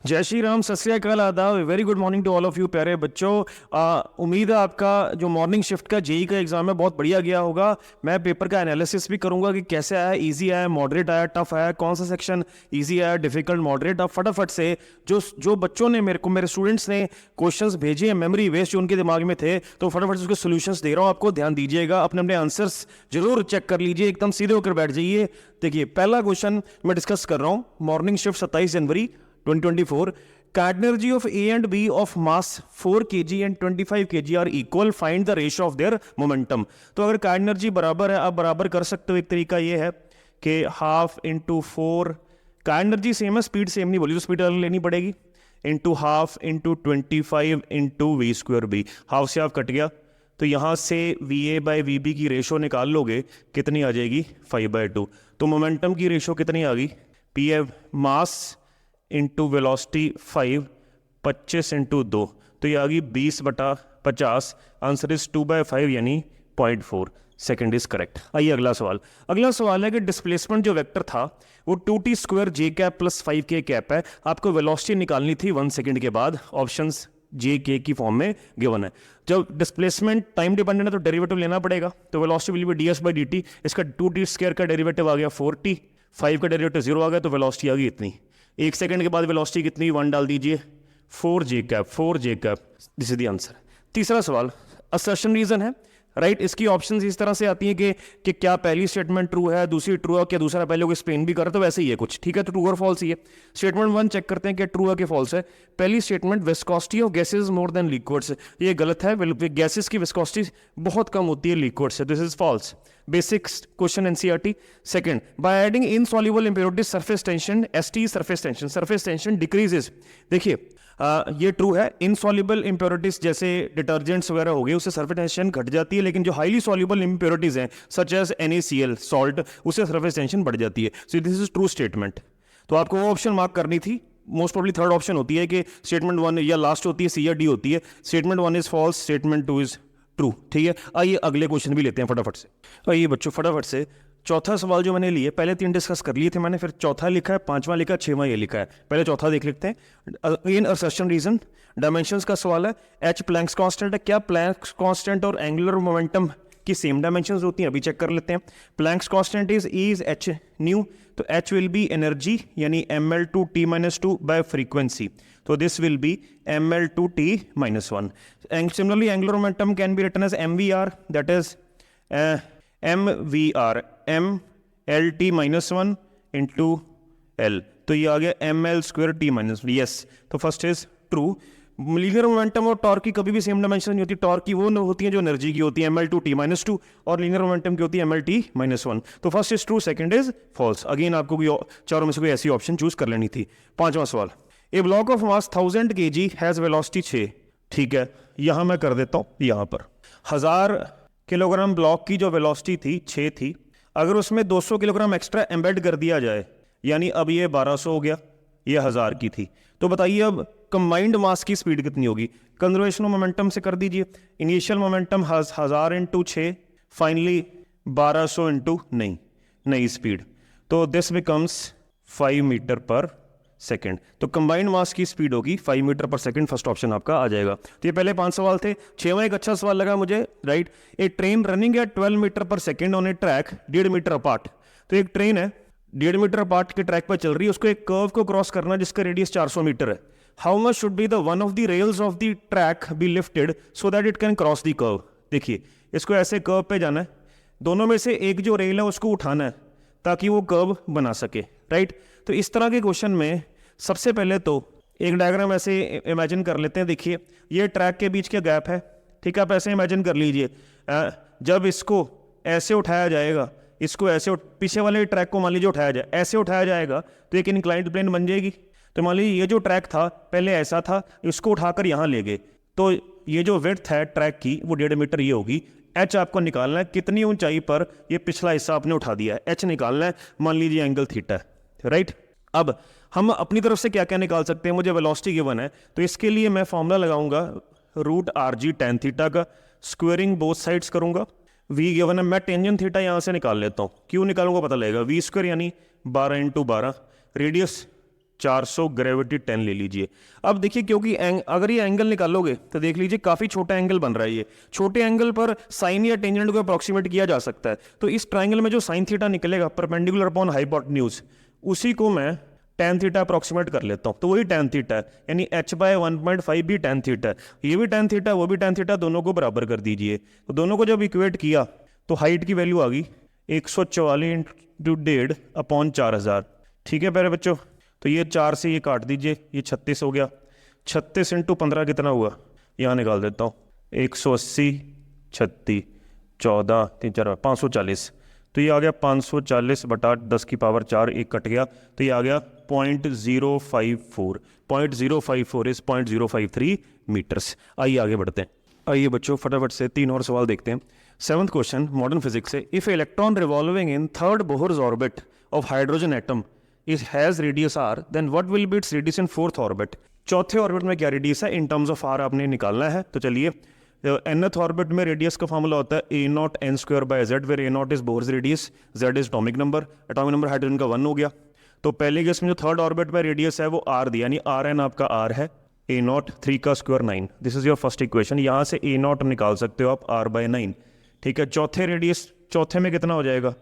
जय श्री राम, सत श्री अकाल, आदाब, very good morning to all of you प्यारे बच्चों। उम्मीद है आपका जो मॉर्निंग शिफ्ट का जेई का एग्जाम है बहुत बढ़िया गया होगा। मैं पेपर का एनालिसिस भी करूंगा कि कैसे आया, इजी आया, मॉडरेट आया, टफ आया, कौन सा सेक्शन इजी आया, डिफिकल्ट, मॉडरेट। अब फटाफट से जो बच्चों ने मेरे स्टूडेंट्स ने क्वेश्चंस भेजे हैं, मेमोरी वेस्ट जो उनके दिमाग में थे, तो फटाफट से उसके सोल्यूशंस दे रहा हूँ आपको, ध्यान दीजिएगा, अपने अपने आंसर्स जरूर चेक कर लीजिए, एकदम सीधे होकर बैठ जाइए। देखिए पहला क्वेश्चन मैं डिस्कस कर रहा हूँ, morning shift 27 January 2024। Cardinal energy of A and B of mass 4 kg and 25 kg are equal. Find the ratio of their momentum. तो अगर कार्डिनल एनर्जी बराबर है, आप बराबर कर सकते हो। एक तरीका ये है कि half into 4, cardinal energy same है, स्पीड सेम नहीं बोली तो स्पीड अलग लेनी पड़ेगी, into half into 25 into V square B. Half से हाफ कट गया, तो यहाँ से V A by V B की रेशो निकाल लोगे, कितनी आ जाएगी 5/2। तो मोमेंटम की रेशो कितनी आ गई, P F mass into velocity 5, 25 into 2, तो ये आ गई 20/50। आंसर इज 2/5 यानी 0.4। Second is correct. आइए अगला सवाल। अगला सवाल है कि डिस्प्लेसमेंट जो वेक्टर था वो 2t² j cap plus 5k cap है। आपको वेलोसिटी निकालनी थी 1 सेकेंड के बाद। ऑप्शंस जे के की फॉर्म में गिवन है। जब डिस्प्लेसमेंट टाइम डिपेंडेंट है तो डेरिवेटिव लेना पड़ेगा, तो वेलोसिटी विल बी ds/dt। इसका 2t² का डेरिवेटिव आ गया 4t, 5 का डेरिवेटिव 0 आ गया, तो वेलोसिटी आ गई इतनी। 1 सेकंड के बाद वेलोसिटी कितनी, 1 डाल दीजिए, 4j cap. This is the answer. तीसरा सवाल असर्शन रीजन है, राइट। इसकी ऑप्शंस इस तरह से आती हैं कि क्या पहली स्टेटमेंट ट्रू है, दूसरी ट्रू है, क्या दूसरा पहले को एक्सप्लेन भी कर, तो वैसे ही है कुछ, ठीक है। तो ट्रू और फॉल्स ही है। स्टेटमेंट 1 चेक करते हैं कि ट्रू है कि फॉल्स है। पहली statement viscosity of gases more than liquids, ये गलत है। गैसेज की विस्कोसिटी बहुत कम होती है लिक्विड से, this is false. Basic question NCERT. Second, by adding insoluble impurities surface tension ST surface tension decreases. देखिए ये ट्रू है। इनसॉल्युबल इंप्योरिटीज जैसे डिटर्जेंट्स वगैरह हो गए, उससे सरफेस टेंशन घट जाती है, लेकिन जो हाईली सॉल्युबल इंप्योरिटीज हैं सच एज NaCl सॉल्ट, उससे सरफेस टेंशन बढ़ जाती है। So this is true statement. तो आपको वो ऑप्शन मार्क करनी थी। मोस्ट प्रॉब्ली थर्ड ऑप्शन होती है कि स्टेटमेंट 1 या लास्ट होती है, सी या डी होती है। Statement 1 is false, statement 2 is true, ठीक है। आइए अगले क्वेश्चन भी लेते हैं फटाफट से। आइए बच्चों फटाफट से चौथा सवाल जो मैंने लिए, पहले 3 डिस्कस कर लिए थे मैंने, फिर चौथा लिखा है, 5वां लिखा है, 6वां ये लिखा है। पहले चौथा देख लेते हैं। अगेन असर्शन रीजन, डायमेंशंस का सवाल है। एच प्लैंक्स कांस्टेंट है, क्या प्लैंक्स कांस्टेंट और एंगुलर मोमेंटम की सेम डायमेंशंस होती हैं, अभी चेक कर लेते हैं। Planck's constant is E is h nu, तो h विल बी एनर्जी यानी ml/t-2 बाय फ्रीक्वेंसी, तो this will be ml/t-1। Similarly angular momentum can be written as mvr, that is mvr ml/t-1 into l, तो ये आ गया ml²t-1। Yes, तो first is true. Linear momentum और torque की कभी भी सेम डायमेंशन नहीं होती। टॉर्क की वो होती है जो एनर्जी की होती है ml/t-2, और लीनियर मोमेंटम की होती है ml/t-1। तो first is true, second is false. Again आपको कोई चारों में से कोई ऐसी ऑप्शन चूज कर लेनी थी। 5वां सवाल, a block of mass 1000 kg has velocity 6, ठीक है। यहां मैं कर देता हूं, यहां पर 1000 किलोग्राम ब्लॉक की जो वेलोसिटी थी 6 थी, अगर उसमें 200 किलोग्राम एक्स्ट्रा एम्बेड कर दिया जाए, यानी अब ये 1200 हो गया, ये 1000 की थी, तो बताइए अब कंबाइंड मास की स्पीड कितनी होगी। कंजर्वेशन ऑफ मोमेंटम से कर दीजिए। Initial momentum 1000 into 6, finally 1200 into नई स्पीड, तो this becomes 5 metre per second. तो कंबाइंड मास की स्पीड होगी 5 metre per second, first option आपका आ जाएगा। तो ये पहले 5 सवाल थे। 6वां एक अच्छा सवाल लगा मुझे, right. A train running at 12 metre per second on a track 1.5 metre apart. तो एक ट्रेन है 1.5 मीटर अपार्ट के ट्रैक पर चल रही है, उसको एक कर्व को क्रॉस करना जिसका रेडियस 400 मीटर है। How much should be the one of the rails of the track be lifted so that it can cross the curve. देखिए इसको ऐसे कर्व पे जाना है, दोनों में से एक जो रेल है उसको उठाना है ताकि वो कर्व बना सके, राइट। तो इस तरह के क्वेश्चन में सबसे पहले तो एक डायग्राम ऐसे इमेजिन कर लेते हैं। देखिए ये ट्रैक के बीच का गैप है, ठीक है। आप ऐसे इमेजिन कर लीजिए, जब इसको ऐसे उठाया जाएगा, इसको ऐसे पीछे वाले ट्रैक को मान लीजिए उठाया जाए, ऐसे उठाया जाएगा तो एक इंक्लाइंड प्लेन बन जाएगी। तो मान लीजिए ये जो ट्रैक था पहले ऐसा था, इसको उठाकर यहाँ ले गए, तो ये जो विड्थ है ट्रैक की वो 1.5 मीटर ये होगी। एच आपको निकालना है, कितनी ऊंचाई पर ये पिछला हिस्सा आपने उठा दिया है, एच निकालना है। मान लीजिए एंगल थीटा है, राइट। अब हम अपनी तरफ से क्या क्या निकाल सकते हैं, मुझे वेलोसिटी गिवन है, तो इसके लिए मैं फॉर्मूला लगाऊंगा √rg tan थीटा का, स्क्वेयरिंग बोथ साइड्स करूंगा। v गिवन है, मैं टेंजेंट थीटा यहाँ से निकाल लेता हूँ। क्यों निकालूंगा पता लगेगा। v स्क्वायर यानी 12 × 12, रेडियस 400 ग्रेविटी 10 ले लीजिए। अब देखिए क्योंकि अगर ये एंगल निकालोगे तो देख लीजिए काफ़ी छोटा एंगल बन रहा है। ये छोटे एंगल पर साइन या टेंजेंट को अप्रॉक्सीमेट किया जा सकता है। तो इस ट्राइंगल में जो साइन थीटा निकलेगा परपेंडिकुलर अपॉन हाइपोटेन्यूज, उसी को मैं tan थीटा अप्रॉक्सीमेट कर लेता हूँ, तो वही tan थीटा है, यानी h/1.5 भी tan थीटा है, ये भी tan थीटा वो भी tan थीटा, दोनों को बराबर कर दीजिए। तो दोनों को जब इक्वेट किया तो हाइट की वैल्यू आ गई 144 इंटू 1.5 अपॉन 4000। ठीक है प्यारे बच्चों, तो ये 4 से ये काट दीजिए, ये 36 हो गया। 36 इंटू 15 कितना हुआ, यहाँ निकाल देता हूँ, 180 36 14 3 4 540। तो ये आ गया 540 बटा 10 की पावर 4, एक कट गया, तो ये आ गया 0.054। 0.054 इज 0.053 मीटर्स। आइए आगे बढ़ते हैं। आइए बच्चों फटाफट से 3 और सवाल देखते हैं। 7th क्वेश्चन मॉडर्न फिजिक्स से, if electron revolving in third Bohr's orbit of hydrogen atom is has radius r, then what will be its radius in fourth orbit. चौथे ऑर्बिट में क्या रेडियस है इन टर्म्स ऑफ r आपने निकालना है। तो चलिए, nth ऑर्बिट में रेडियस का फॉर्मूला होता है a0 n² z, where a0 is Bohr's radius, z is atomic number hydrogen का 1 हो गया। तो पहले केस में जो थर्ड ऑर्बिट में रेडियस है वो r दी, यानी rn आपका r है, a0 3 का square 9। This is your first equation. यहाँ से a0 निकाल सकते हो आप r/9। ठीक है, चौथे रेडियस, चौथे में कितना हो जाएगा,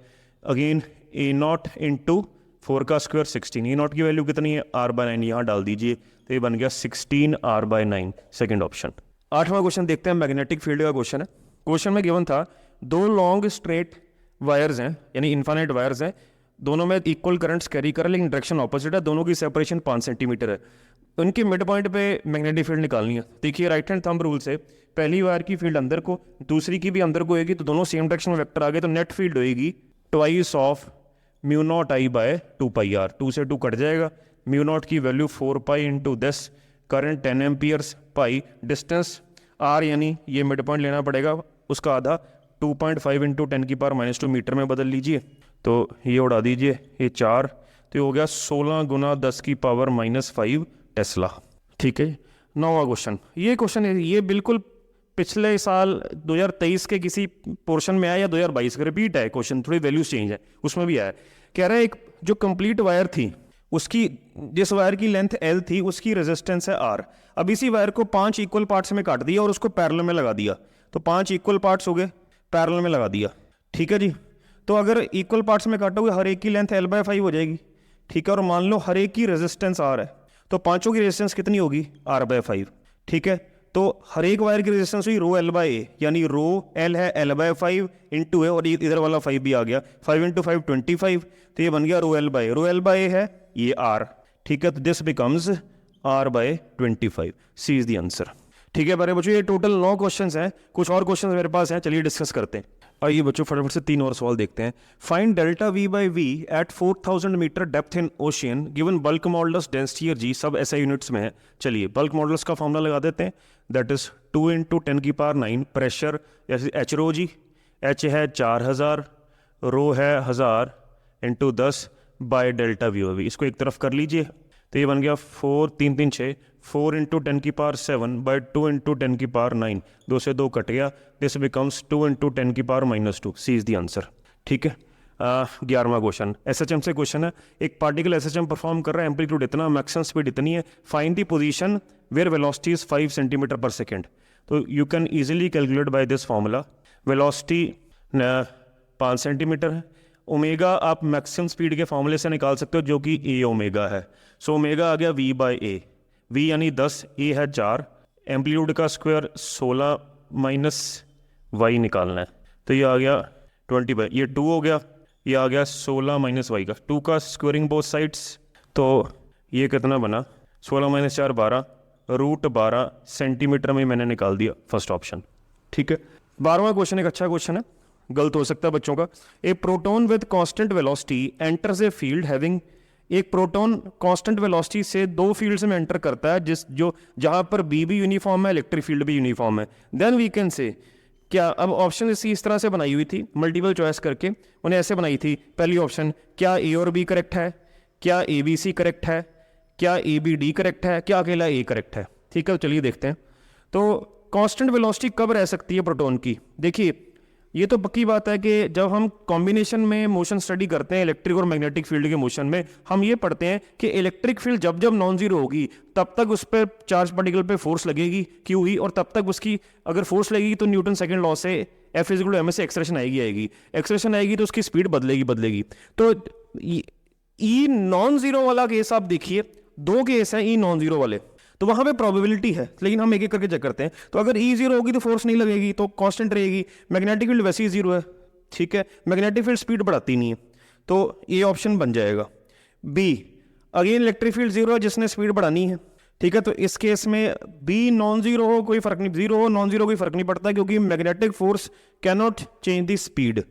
अगेन a0 इंटू 4 का स्क्वायर 16। a0 की वैल्यू कितनी है, r/9, यहाँ डाल दीजिए, तो ये बन गया 16 r/9, सेकेंड ऑप्शन। 8वां क्वेश्चन देखते हैं, मैग्नेटिक फील्ड का क्वेश्चन है। क्वेश्चन में गिवन था 2 लॉन्ग स्ट्रेट वायर्स हैं, यानी इन्फाइनाइट वायर्स हैं, दोनों में इक्वल करंट्स कैरी कर रहे हैं लेकिन डायरेक्शन ऑपोजिट है, दोनों की सेपरेशन 5 सेंटीमीटर है। उनके मिड पॉइंट पे मैग्नेटिक फील्ड निकालनी है। देखिए राइट हैंड थंब रूल से पहली वायर की फील्ड अंदर को, दूसरी की भी अंदर को होगी, तो दोनों सेम डायरेक्शन में वेक्टर आ गए, तो नेट फील्ड होगी ट्वाइस ऑफ μ0I/2πr। 2 से 2 कट जाएगा, μ0 की वैल्यू 4π इंटू 10, करंट 10 एम्पियर्स, पाई डिस्टेंस r, यानी ये मिड पॉइंट लेना पड़ेगा, उसका आधा 2.5 इंटू 10⁻² मीटर में बदल लीजिए, तो ये उड़ा दीजिए, ये 4, तो ये हो गया 16 गुना 10⁻⁻5 टेस्ला। ठीक है, 9वां क्वेश्चन, ये क्वेश्चन है, ये बिल्कुल पिछले साल 2023 के किसी पोर्शन में आया या 2022 का रिपीट है क्वेश्चन, थोड़ी वैल्यूज चेंज है, उसमें भी आया। कह रहा है एक जो कंप्लीट वायर थी उसकी, जिस वायर की लेंथ L थी उसकी रेजिस्टेंस है R। अब इसी वायर को 5 इक्वल पार्ट्स में काट दिया और उसको पैरेलल में लगा दिया, तो 5 इक्वल पार्ट्स हो गए, पैरेलल में लगा दिया। ठीक है जी, तो अगर इक्वल पार्ट्स में काटोगे हर एक की लेंथ L/5 हो जाएगी। ठीक है, और मान लो हर एक की रेजिस्टेंस R है, तो पांचों की रेजिस्टेंस कितनी होगी, R/5। ठीक है, तो हर एक वायर की रेजिस्टेंस हुई ρL/A, यानी ρL है L/5 इंटू है, और इधर वाला 5 भी आ गया, 5 इंटू 5 25, तो ये बन गया ρL/A। ρL/A है ये R। ठीक है, तो this becomes R/25। C is the answer. ठीक है बारे बच्चों, ये टोटल 9 क्वेश्चंस हैं, कुछ और क्वेश्चंस मेरे पास हैं, चलिए डिस्कस करते हैं। आइए बच्चों फटाफट से 3 और सवाल देखते हैं। Find delta V/V at 4000 metre depth in ocean given bulk modulus density G, सब ऐसा यूनिट्स में है। चलिए बल्क मॉडुलस का फॉर्मूला लगा देते हैं, दैट इज 2 इंटू 10⁹। प्रेशर जैसे H⍴G, H है 4000, रो है 1000 इंटू 10 बाय डेल्टा V/V। इसको एक तरफ कर लीजिए, तो ये बन गया 4 3 3 6, 4 इंटू 10⁻7 बाय 2 इंटू 10⁹। 2 से 2 कट गया, this becomes 2 into 10⁻²। C is the answer. ठीक है, 11वां क्वेश्चन SHM से क्वेश्चन है। एक पार्टिकल SHM परफॉर्म कर रहा है, एम्पलीट्यूड इतना, मैक्सिमम स्पीड इतनी है, find the position where velocity is 5 centimetre पर सेकेंड। तो you can easily calculate by this formula. Velocity 5 centimetre है, ओमेगा आप मैक्सिमम स्पीड के फॉर्मूले से निकाल सकते हो जो कि ए ओमेगा है। सो ओमेगा आ गया V/A, V यानी 10, A है 4, एम्पलीट्यूड का स्क्वायर 16 माइनस y निकालना है, तो ये आ गया 20, ये 2 हो गया, ये आ गया 16 माइनस y का 2 का स्क्वायरिंग बोथ साइड्स, तो ये कितना बना 16 माइनस 4 12, √12 सेंटीमीटर में मैंने निकाल दिया, फर्स्ट ऑप्शन। ठीक है, 12वां क्वेश्चन एक अच्छा क्वेश्चन है, गलत हो सकता है बच्चों का। A proton with constant velocity enters a field having, एक प्रोटॉन कांस्टेंट वेलोसिटी से 2 फील्ड्स में एंटर करता है, जहां पर बी भी यूनिफॉर्म है, इलेक्ट्रिक फील्ड भी यूनिफॉर्म है, देन वी कैन से क्या। अब ऑप्शन इस तरह से बनाई हुई थी, मल्टीपल चॉइस करके उन्हें ऐसे बनाई थी। पहली ऑप्शन, क्या ए और बी करेक्ट है, क्या ABC करेक्ट है, क्या ABD करेक्ट है, क्या अकेला A करेक्ट है। ठीक है, चलिए देखते हैं। तो कांस्टेंट वेलोसिटी कब रह सकती है प्रोटॉन की, देखिए ये तो पक्की बात है कि जब हम कॉम्बिनेशन में मोशन स्टडी करते हैं इलेक्ट्रिक और मैग्नेटिक फील्ड के मोशन में, हम ये पढ़ते हैं कि इलेक्ट्रिक फील्ड जब जब नॉन जीरो होगी तब तक उस पर चार्ज पार्टिकल पे फोर्स लगेगी क्यू ही, और तब तक उसकी अगर फोर्स लगेगी तो न्यूटन सेकंड लॉ से F is equal to M से एक्सलेशन आएगी एक्सलेशन आएगी तो उसकी स्पीड बदलेगी। तो ई नॉन जीरो वाला केस आप देखिए, दो केस हैं ई नॉन जीरो वाले, तो वहां पे प्रोबेबिलिटी है, लेकिन हम एक एक करके चेक करते हैं। तो अगर ई जीरो होगी तो फोर्स नहीं लगेगी, तो कांस्टेंट रहेगी। मैग्नेटिक फील्ड वैसे ही जीरो है, ठीक है, मैग्नेटिक फील्ड स्पीड बढ़ाती नहीं है, तो ये ऑप्शन बन जाएगा। B, again electric field zero है जिसने स्पीड बढ़ानी है, ठीक है, तो इस केस में बी नॉन जीरो हो कोई फर्क नहीं, जीरो हो नॉन जीरो कोई फर्क नहीं पड़ता, क्योंकि magnetic force can not change the speed,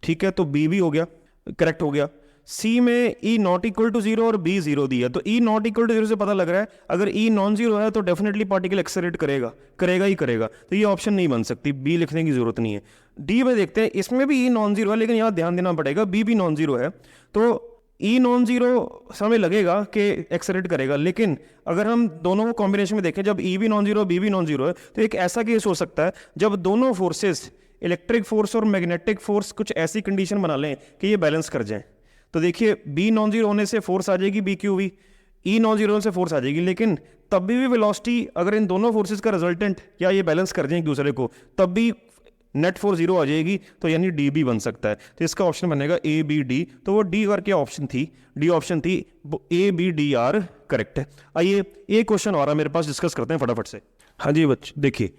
ठीक है, तो बी भी हो गया, करेक्ट हो गया। सी में ई नॉट इक्वल टू जीरो और बी जीरो दिया, तो ई नॉट इक्वल टू जीरो से पता लग रहा है अगर ई नॉन जीरो है तो डेफिनेटली पार्टिकल एक्सेलरेट करेगा ही करेगा, तो ये ऑप्शन नहीं बन सकती, बी लिखने की जरूरत नहीं है। डी में देखते हैं, इसमें भी ई नॉन जीरो है, लेकिन यहाँ ध्यान देना पड़ेगा बी भी नॉन जीरो है, तो ई नॉन जीरो समय लगेगा कि एक्सेलरेट करेगा, लेकिन अगर हम दोनों को कॉम्बिनेशन में देखें, जब ई भी नॉन जीरो बी भी नॉन जीरो है, तो एक ऐसा केस हो सकता है जब दोनों फोर्सेस इलेक्ट्रिक फोर्स और मैग्नेटिक फोर्स कुछ ऐसी कंडीशन बना लें कि ये बैलेंस कर जाएं। तो देखिए बी नॉन जीरो होने से फोर्स आ जाएगी B Q V, E non zero से फोर्स आ जाएगी, लेकिन तब भी वेलोसिटी अगर इन दोनों फोर्सेस का रिजल्टेंट या ये बैलेंस कर जाए एक दूसरे को, तब भी नेट फोर्स जीरो आ जाएगी, तो यानी डी भी बन सकता है। तो इसका ऑप्शन बनेगा ए बी डी, तो वो डी करके ऑप्शन थी, डी ऑप्शन थी, A B D are correct है। आइए एक क्वेश्चन आ रहा है मेरे पास, डिस्कस करते हैं फटाफट से। हाँ जी बच्चे देखिए,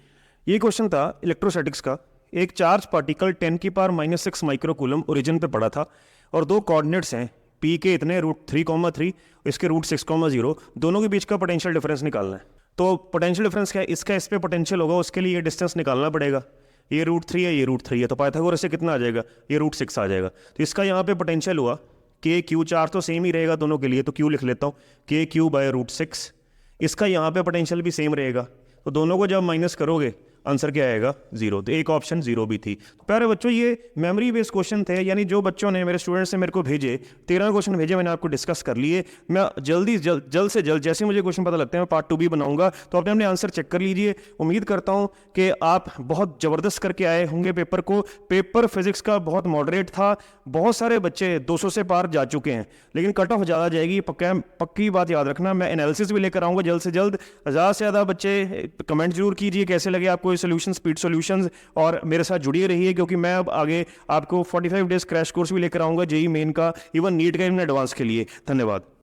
ये क्वेश्चन था इलेक्ट्रोस्टैटिक्स का। एक चार्ज पार्टिकल 10⁻⁻⁶ माइक्रोकूलम ओरिजिन पे पड़ा था, और दो कोऑर्डिनेट्स हैं पी के इतने √3,3, इसके √6,0, दोनों के बीच का पोटेंशियल डिफरेंस निकालना है। तो पोटेंशियल डिफरेंस क्या है, इसका इस पे पोटेंशियल होगा, उसके लिए ये डिस्टेंस निकालना पड़ेगा। ये √3 है, ये √3 है, तो पाइथागोरस से कितना आ जाएगा, ये √6 आ जाएगा। तो इसका यहाँ पे पोटेंशियल हुआ के क्यू, चार्ज तो सेम ही रहेगा दोनों के लिए, तो क्यू लिख लेता हूँ, के क्यू बाय √6। इसका यहाँ पे पोटेंशियल भी सेम रहेगा, तो दोनों को जब माइनस करोगे आंसर क्या आएगा, जीरो। तो एक ऑप्शन जीरो भी थी। तो प्यारे बच्चों ये मेमोरी बेस्ड क्वेश्चन थे, यानी जो बच्चों ने, मेरे स्टूडेंट्स ने मेरे को भेजे 13 क्वेश्चन भेजे, मैंने आपको डिस्कस कर लिए। मैं जल्द से जल्द जैसे मुझे क्वेश्चन पता लगते हैं मैं पार्ट 2 भी बनाऊंगा, तो अपने अपने आंसर चेक कर लीजिए। उम्मीद करता हूं कि आप बहुत ज़बरदस्त करके आए होंगे पेपर को। पेपर फिजिक्स का बहुत मॉडरेट था, बहुत सारे बच्चे 200 से पार जा चुके हैं, लेकिन कट ऑफ ज़्यादा जाएगी, पक्की बात याद रखना। मैं एनालिसिस भी लेकर आऊँगा जल्द से जल्द। ज़्यादा से ज़्यादा बच्चे कमेंट जरूर कीजिए कैसे लगे आपको ये सोल्यूशन, स्पीड सॉल्यूशंस, और मेरे साथ जुड़िए रहिए, क्योंकि मैं अब आगे आपको 45 डेज क्रैश कोर्स भी लेकर आऊंगा, जेई मेन का, इवन नीट का, इवन एडवांस के लिए। धन्यवाद।